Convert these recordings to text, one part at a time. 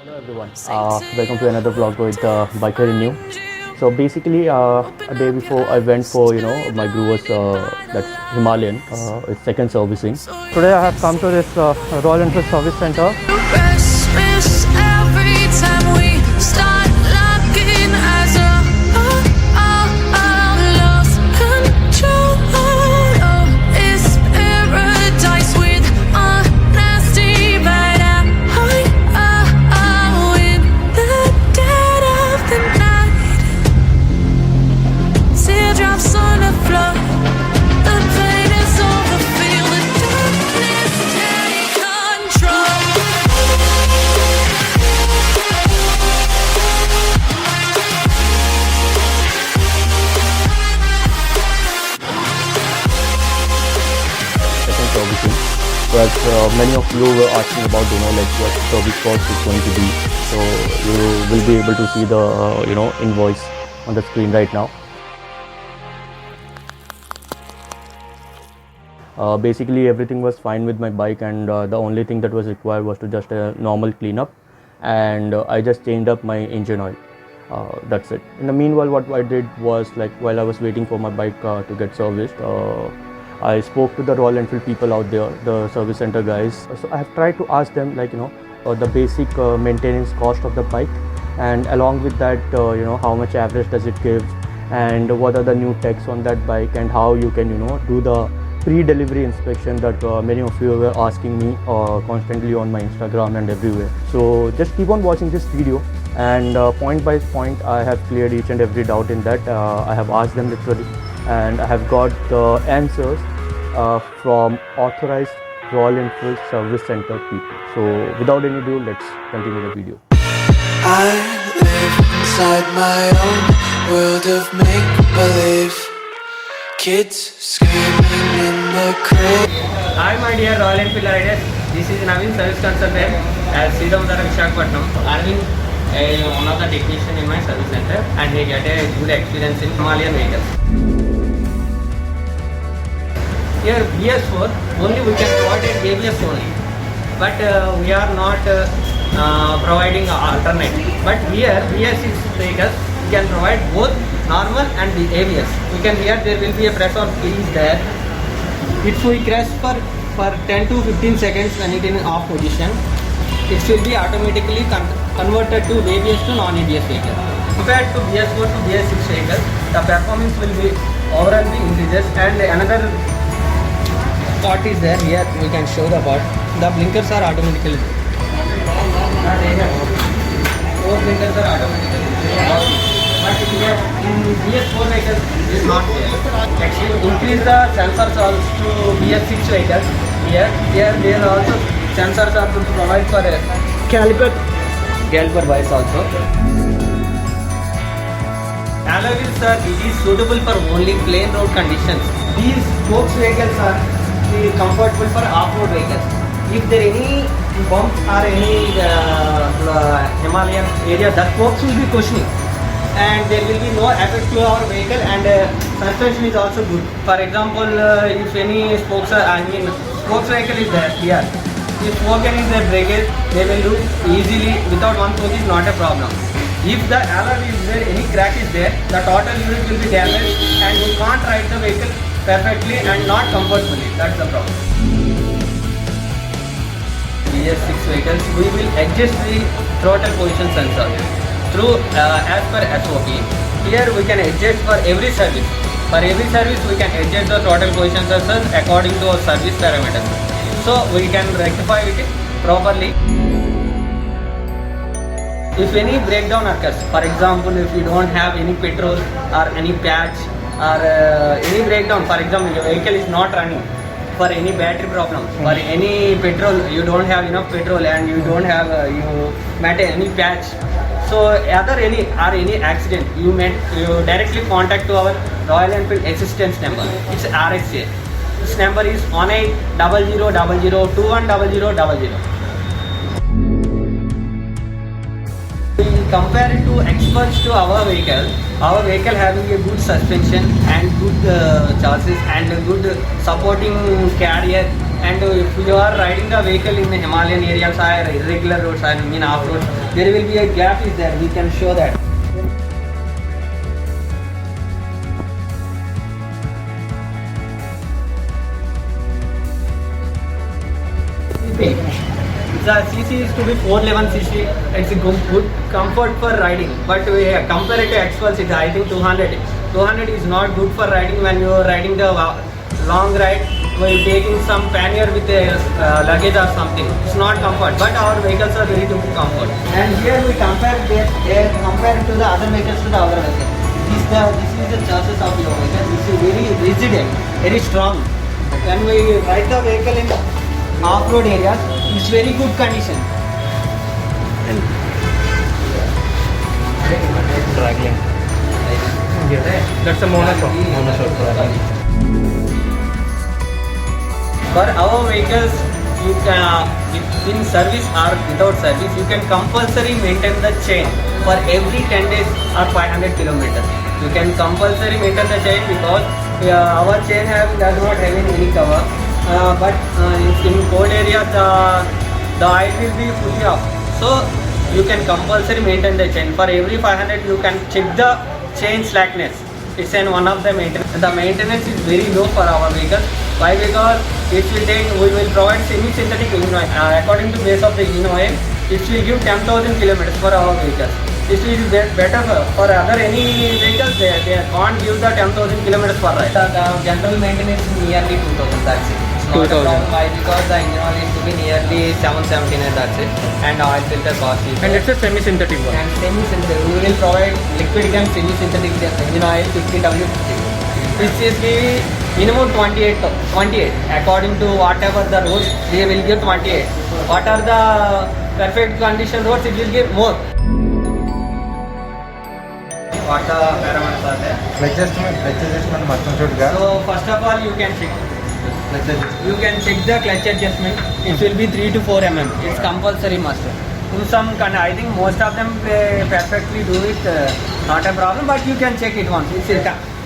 Hello everyone, welcome to another vlog with Biker in New. So basically, a day before I went for my Groover's that's Himalayan, its second servicing. Today I have come to this Royal Enfield Service Center. Restless every time we start locking eyes. Lost control. Oh, it's paradise with honesty, but I'm in the dead of the night. Teardrops on the floor. The pain is over. Feel the darkness take control. Second servicing. So as many of you were asking about like what service cost is going to be. So you will be able to see the invoice on the screen right now. Basically everything was fine with my bike, and the only thing that was required was to just a normal cleanup, and I just changed up my engine oil. That's it. In the meanwhile, what I did was, like, while I was waiting for my bike to get serviced, I spoke to the Royal Enfield people out there, the service center guys. So I have tried to ask them, like, the basic maintenance cost of the bike, and along with that, how much average does it give, and what are the new techs on that bike, and how you can do the pre-delivery inspection that many of you were asking me constantly on my Instagram and everywhere. So just keep on watching this video, and point by point I have cleared each and every doubt in that. I have asked them literally, and I have got the answers from authorized Royal Enfield Service Center people. So without any ado, let's continue the video. I live inside my own world of make-believe. Kids screaming in the crib. Hi my dear Royal Enfield riders, this is Naveen, service consultant at Sridhamdara Visakhapatnam. Arvind, one of the technician in my service center, and he get a good experience in Himalayan vehicles. Here BS4 only we can provide ABS only, but we are not providing alternate. But here BS6 vehicles we can provide both normal and the ABS. We can here there will be a press or freeze there. If we crash for 10 to 15 seconds when it is in off position, it will be automatically converted to ABS to non-ABS vehicle. Compared to BS4 to BS6 vehicle, the performance will be overall be increases. And another part is there. Here we can show the part. The blinkers are automatically. Four blinkers are automatically. But here in BS4 vehicles it is not there. Actually increase the sensors also to BS6 vehicles. Here there are also sensors are to provide for a caliper wise also. Alloy wheels, sir, it is suitable for only plain road conditions. These spokes vehicles are comfortable for off-road vehicles. If there any bumps or any Himalayan area, the spokes will be cushioning, and there will be no effect to our vehicle, and suspension is also good. For example, if any spokes are, spokes vehicle is there here. If spoke is there breakage, they will do easily without one spoke is not a problem. If the alloy is there, any crack is there, the total unit will be damaged, and you can't ride the vehicle perfectly and not comfortably. That's the problem. BS6 vehicles, we will adjust the throttle position sensor through as per SOP. Here we can adjust for every service. For every service we can adjust the throttle position sensor according to our service parameters. So we can rectify it properly. If any breakdown occurs, for example, if you don't have any petrol or any patch or any breakdown, for example, your vehicle is not running for any battery problem, for any petrol, you don't have enough petrol, and you don't have any patch. So any accident, you directly contact to our Royal Enfield assistance number. It's RSA. This number is 180000210000. We compare it to experts to our vehicle having a good suspension and good chassis and a good supporting carrier, and if you are riding the vehicle in the Himalayan areas or irregular roads, I mean off roads, there will be a gap is there. We can show that. The CC is to be 411 cc. It's a good comfort for riding. But we compare it to X-Pulse, I think 200. 200 is not good for riding when you are riding the long ride. While taking some pannier with a luggage or something. It's not comfort. But our vehicles are very good comfort. And here we compare compare to the other vehicles to the other vehicles. This is the chassis of your vehicle. This is very rigid, very strong. When we ride the vehicle in off-road areas, it's very good condition. Dragging. That's a monoshock. For our vehicles, you can, if in service or without service, you can compulsory maintain the chain for every 10 days or 500 kilometers. You can compulsory maintain the chain because our chain does not have any cover. But in cold areas, the oil will be fully off. So you can compulsory maintain the chain. For every 500, you can check the chain slackness. It's one of the maintenance. The maintenance is very low for our vehicles. Why? Because we will provide semi-synthetic engine oil. According to base of the engine oil, it will give 10,000 kilometers for our vehicles. This will be better for other any vehicles. They can't give the 10,000 kilometers per ride. The general maintenance is nearly 2,000. That's it. It's not a problem. Why? Because the engine oil is to be nearly 779. That's it. And oil filter cost is. And it's a semi-synthetic one. And semi-synthetic, we will provide liquid and semi-synthetic engine oil 50W50, which is giving minimum 28. According to whatever the roads, they will give 28. What are the perfect condition roads, it will give more. What the parameters are there? Clutch adjustment మొత్తం చూడగా So first of all, you can check the clutch adjustment. It will be 3 to 4 mm. It's compulsory must. In some I think most of them perfectly do it, not a problem, but you can check it once. It's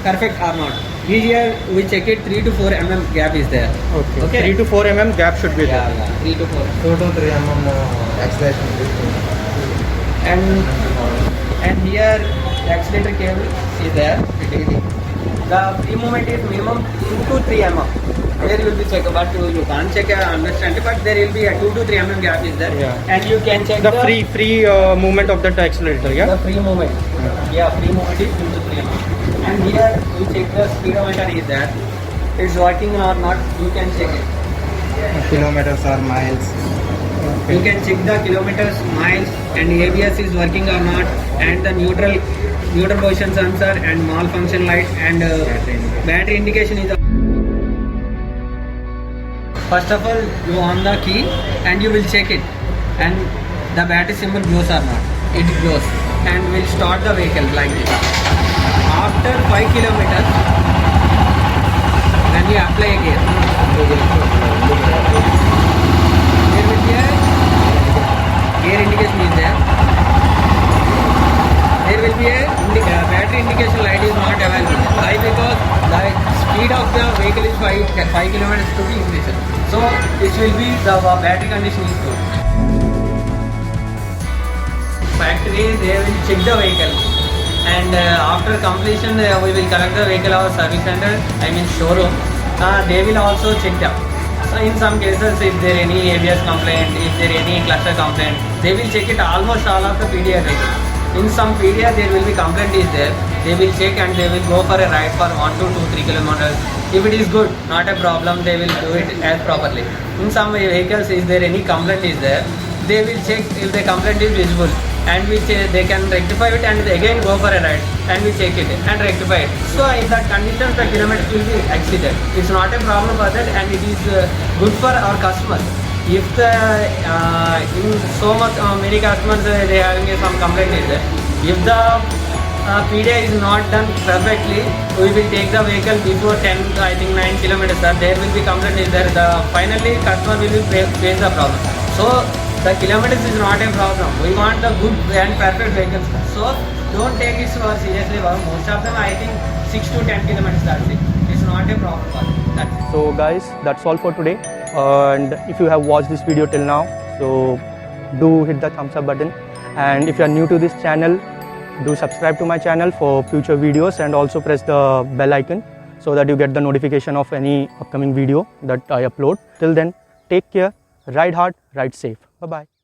perfect or not. Here we check it 3 to 4 mm gap is there. Okay. 3 to 4 mm gap should be there. Yeah, 3 to 4. 2 to 3 mm acceleration. And here the accelerator cable is there. The free movement is minimum 2 to 3 mm. There will be check, but you can't check, understand, but there will be a 2 to 3 mm gap is there. Yeah. And you can check The free movement of that accelerator, yeah? the free movement. Yeah, free movement is 2 to 3 mm. And here you check the speedometer is there. It's working or not, you can check it. Kilometers or miles. You can check the kilometers, miles, and ABS is working or not, and the neutral position sensor and malfunction light and battery indication is. First of all, you on the key and you will check it, and the battery symbol glows or not. It glows, and will start the vehicle like this. After 5 kilometers, when you apply a gear, there will be a gear indication is there. There will be a battery indication light is not available. Why? Because the speed of the vehicle is 5 kilometers to be increased. So this will be the battery condition is good. Factory, they will check the vehicle, and after completion we will collect the vehicle our service center, showroom. They will also check them. So in some cases, if there any ABS complaint, if there any cluster complaint, they will check it almost all of the PDR vehicles. In some PDR there will be complaint is there, they will check and they will go for a ride for 1 to 2-3 kilometers. If it is good, not a problem, they will do it as properly. In some vehicles, if there any complaint is there, they will check if the complaint is visible, and which they can rectify it and again go for a ride and we check it and rectify it. So in that condition, the kilometers will be exceeded. It's not a problem for that, and it is good for our customers. If the in so much many customers they having some complaint is there, if the PDI is not done perfectly, we will take the vehicle before 9 kilometers. There will be complaint is there. Finally customer will face the problem. So the kilometers is not a problem. We want the good and perfect vehicles. So don't take it so seriously. Most of them, I think 6 to 10 kilometers. That's it. It's not a problem for them. That's it. So guys, that's all for today. And if you have watched this video till now, so do hit the thumbs up button And if you are new to this channel, do subscribe to my channel for future videos, and also press the bell icon so that you get the notification of any upcoming video that I upload. Till then, take care, ride hard, ride safe. Bye bye.